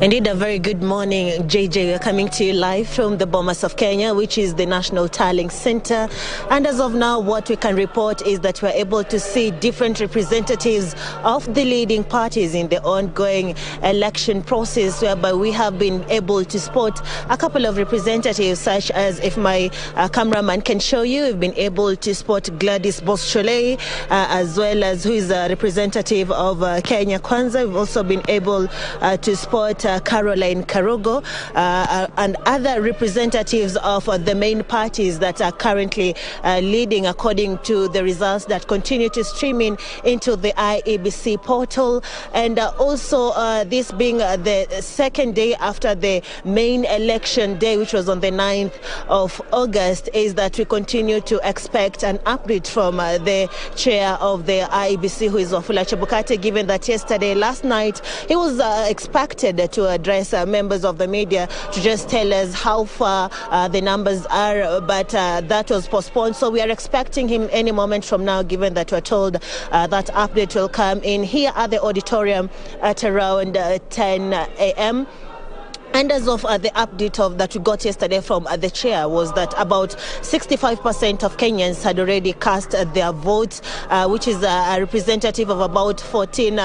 Indeed, a very good morning, JJ. We're coming to you live from the Bomas of Kenya, which is the National Tallying Center. And as of now, what we can report is that we're able to see different representatives of the leading parties in the ongoing election process, whereby we have been able to spot a couple of representatives, such as, if my cameraman can show you, we've been able to spot Gladys Boscholei, as well as who is a representative of Kenya Kwanza. We've also been able to spot Caroline Karogo and other representatives of the main parties that are currently leading according to the results that continue to stream in into the IEBC portal. And also this being the second day after the main election day, which was on the 9th of August, is that we continue to expect an update from the chair of the IEBC, who is Wafula Chebukati, given that last night, he was expected to address members of the media to just tell us how far the numbers are, but that was postponed. So we are expecting him any moment from now, given that we're told that update will come in here at the auditorium at around 10 a.m. And as of the update that we got yesterday from the chair was that about 65% of Kenyans had already cast their votes, which is a representative of about 14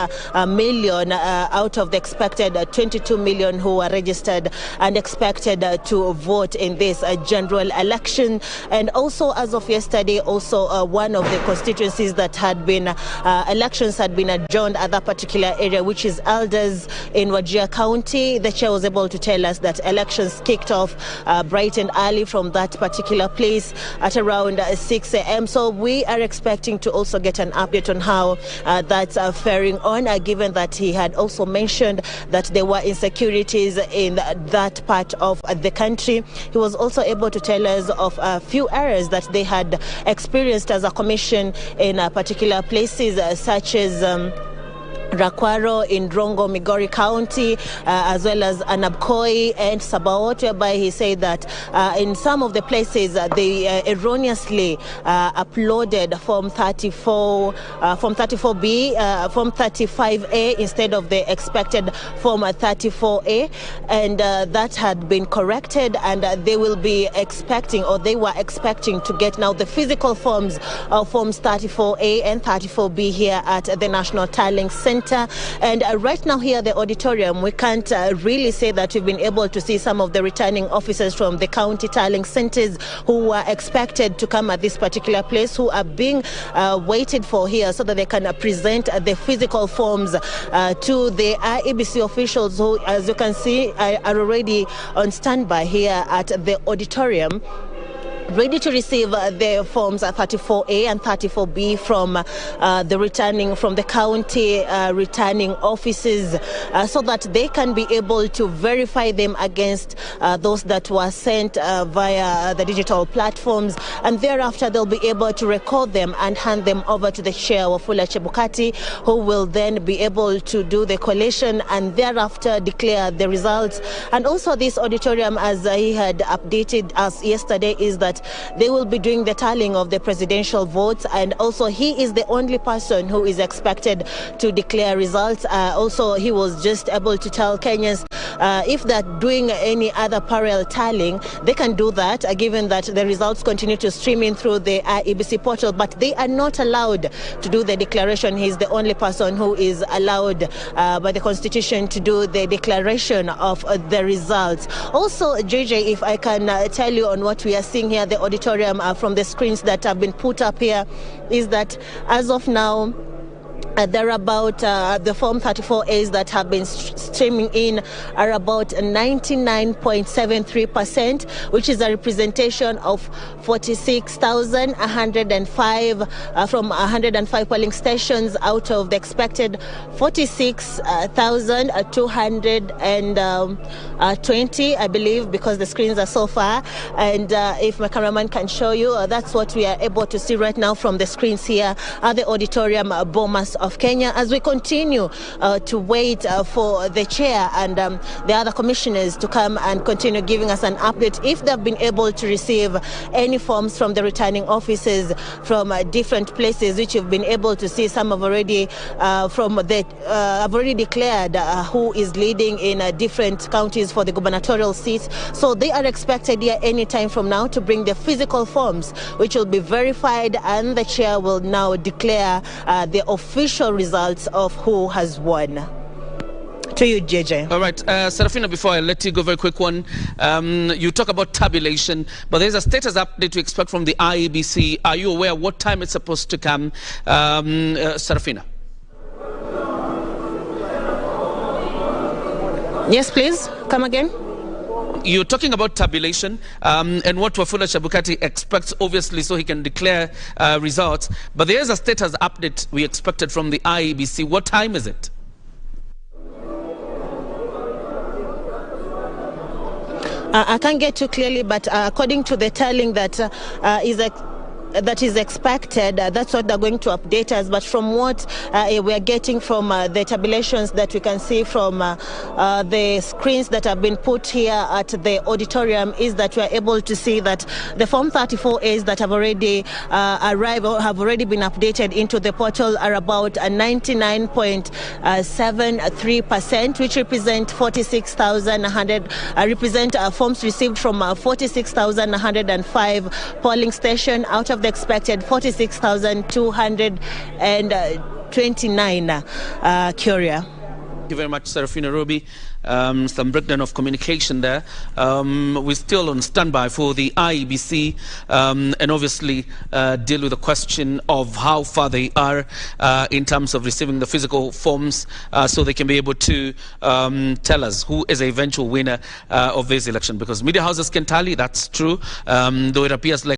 million out of the expected 22 million who were registered and expected to vote in this general election. And also, as of yesterday, also one of the constituencies that had been elections had been adjourned at that particular area, which is Elders in Wajir County. The chair was able to tell us that elections kicked off bright and early from that particular place at around 6 a.m. So we are expecting to also get an update on how that's faring on, given that he had also mentioned that there were insecurities in that part of the country. He was also able to tell us of a few errors that they had experienced as a commission in particular places, such as Rakwaro in Rongo, Migori County, as well as Anabkoi and Sabaot, whereby he said that in some of the places they erroneously uploaded Form 34B, Form 35A instead of the expected Form 34A, and that had been corrected, and they will be expecting, or they were expecting, to get now the physical forms of Forms 34A and 34B here at the National Tallying Center. And right now here at the auditorium, we can't really say that we've been able to see some of the returning officers from the county tallying centers who were expected to come at this particular place, who are being waited for here so that they can present the physical forms to the IEBC officials, who, as you can see, are already on standby here at the auditorium, ready to receive the forms 34A and 34B from the county returning offices, so that they can be able to verify them against those that were sent via the digital platforms, and thereafter they'll be able to record them and hand them over to the chair, Wafula Chebukati, who will then be able to do the collation and thereafter declare the results. And also this auditorium, as he had updated us yesterday, is that they will be doing the tallying of the presidential votes, and also he is the only person who is expected to declare results. Also, he was just able to tell Kenyans if they're doing any other parallel tallying, they can do that, given that the results continue to stream in through the IEBC portal, but they are not allowed to do the declaration. He's the only person who is allowed by the Constitution to do the declaration of the results. Also, JJ, if I can tell you on what we are seeing here, the auditorium from the screens that have been put up here, is that as of now, there are about the Form 34As that have been streaming in are about 99.73%, which is a representation of 46,105 from 105 polling stations out of the expected 46,220, I believe, because the screens are so far. And if my cameraman can show you, that's what we are able to see right now from the screens here at the auditorium Bomas of Kenya, as we continue to wait for the chair and the other commissioners to come and continue giving us an update if they've been able to receive any forms from the returning officers from different places, which you've been able to see. Some have already have already declared who is leading in different counties for the gubernatorial seats. So they are expected here any time from now to bring the physical forms, which will be verified, and the chair will now declare the official results of who has won. To you, JJ. All right, Serafina, before I let you go, very quick one. You talk about tabulation, but there's a status update to expect from the IEBC. Are you aware what time it's supposed to come, Serafina? Yes, please. Come again. You're talking about tabulation and what Wafula Chebukati expects, obviously, so he can declare results. But there's a status update we expected from the IEBC. What time is it? I can't get too clearly, but according to the tallying that is expected, that's what they're going to update us. But from what we are getting from the tabulations that we can see from the screens that have been put here at the auditorium, is that we are able to see that the Form 34As that have already arrived or have already been updated into the portal are about 99.73%, which represent 46,100, represent forms received from 46,105 polling stations out of the expected 46,229 Curia. Thank you very much, Serafina Roby. Some breakdown of communication there. We're still on standby for the IEBC and obviously deal with the question of how far they are in terms of receiving the physical forms so they can be able to tell us who is the eventual winner of this election. Because media houses can tally, that's true, though it appears like